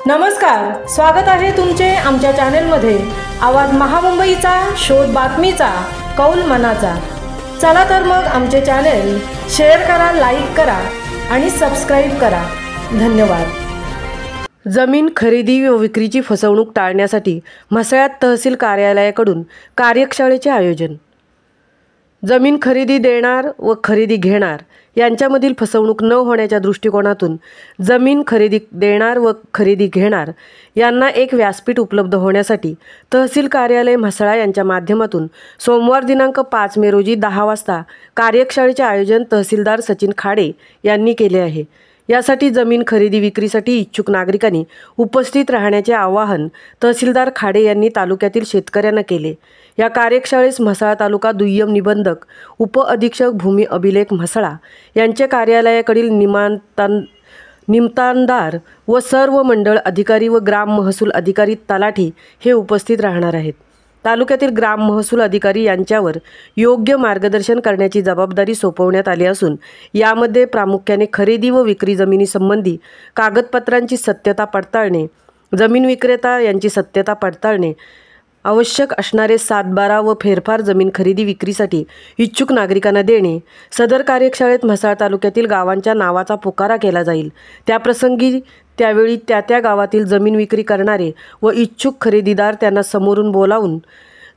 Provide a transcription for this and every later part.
नमस्कार, स्वागत आहे तुमचे आमच्या चॅनेलमध्ये। आवाज महामुंबईचा, शोध बातमीचा, कौल मनाचा। चला तर मग आमचे चॅनेल शेअर करा, लाईक करा आणि सबस्क्राइब करा। धन्यवाद। जमीन खरेदी व विक्रीची फसवणूक टाळण्यासाठी म्हसळ्यात तहसील कार्यालयाकडून कार्यशाळेचे आयोजन। जमीन खरेदी देणार व खरेदी घेणार यांच्यामधील फसवणूक न होण्याच्या दृष्टिकोनातून जमीन खरेदी देणार व खरेदी घेणार यांना एक व्यासपीठ उपलब्ध होण्यासाठी तहसील कार्यालय म्हसळा यांच्या माध्यमातून सोमवार दिनांक 5 मे रोजी 10 वाजता कार्यशाळेचे आयोजन तहसीलदार सचिन खाडे यांनी केले आहे। यासाठी जमीन खरेदी विक्रीसाठी इच्छुक नागरिकांनी उपस्थित राहण्याचे आवाहन तहसीलदार खाडे यांनी तालुक्यातील शेतकऱ्यांना केले। या कार्यशाळेस म्हसळा तालुका दुय्यम निबंधक उप अधीक्षक भूमी अभिलेख म्हसळा यांचे कार्यालयाकडील निमतानदार व सर्व मंडळ अधिकारी व ग्राम महसूल अधिकारी तलाठी हे उपस्थित राहणार आहेत। तालुक्यातील ग्राम महसूल अधिकारी यांच्यावर योग्य मार्गदर्शन करण्याची जबाबदारी सोपवण्यात आली असून यामध्ये प्रामुख्याने खरेदी व विक्री जमिनीसंबंधी कागदपत्रांची सत्यता पडताळणे, जमीन विक्रेता यांची सत्यता पडताळणे, आवश्यक असणारे 7/12 व फेरफार जमीन खरेदी विक्रीसाठी इच्छुक नागरिकांना देणे। सदर कार्यशाळेत म्हसळा तालुक्यातील गावांच्या नावाचा पुकारा केला जाईल। त्याप्रसंगी त्यावेळी त्या गावातील जमीन विक्री करणारे व इच्छुक खरेदीदार त्यांना समोरून बोलावून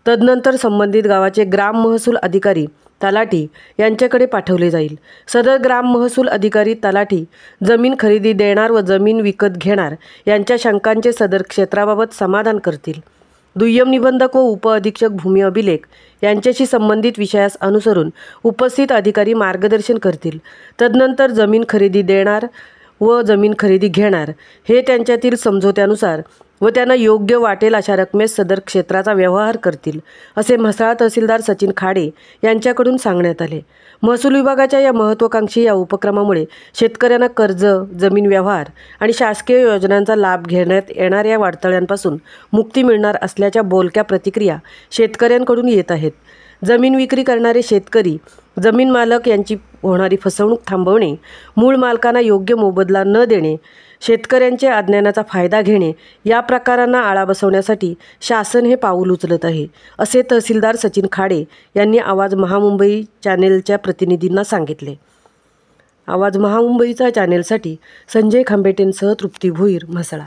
तदनंतर संबंधित गावाचे ग्राम महसूल अधिकारी तलाठी यांच्याकडे पाठवले जाईल। सदर ग्राम महसूल अधिकारी तलाठी जमीन खरेदी देणार व जमीन विकत घेणार यांच्या शंकांचे सदर क्षेत्राबाबत समाधान करतील। दुय्यम निबंधक व उप अधीक्षक भूमी अभिलेख यांच्याशी संबंधित विषयास अनुसरून उपस्थित अधिकारी मार्गदर्शन करतील। तदनंतर जमीन खरेदी देणार व जमीन खरेदी घेणार हे त्यांच्यातील समझोत्यानुसार व त्यांना योग्य वाटेल अशा रकमेस सदर क्षेत्राचा व्यवहार करतील, असे म्हसळा तहसीलदार सचिन खाडे यांच्याकडून सांगण्यात आले। महसूल विभागाच्या या महत्त्वाकांक्षी या उपक्रमामुळे शेतकऱ्यांना कर्ज, जमीन व्यवहार आणि शासकीय योजनांचा लाभ घेण्यात येणाऱ्या अडथळ्यांपासून मुक्ती मिळणार असल्याच्या बोलक्या प्रतिक्रिया शेतकऱ्यांकडून येत आहेत। जमीन विक्री करणारे शेतकरी, जमीन मालक यांची होणारी फसवणूक थांबवणे, मूळ मालकांना योग्य मोबदला न देणे, शेतकऱ्यांचे अज्ञानाचा फायदा घेणे या प्रकारांना आळा बसवण्यासाठी शासन हे पाऊल उचलत आहे, असे तहसीलदार सचिन खाडे यांनी आवाज महामुंबई चॅनेलच्या प्रतिनिधींना सांगितले। आवाज महामुंबईचा चॅनेलसाठी संजय खांबेटेंसह तृप्ती भोईर, म्हसळा।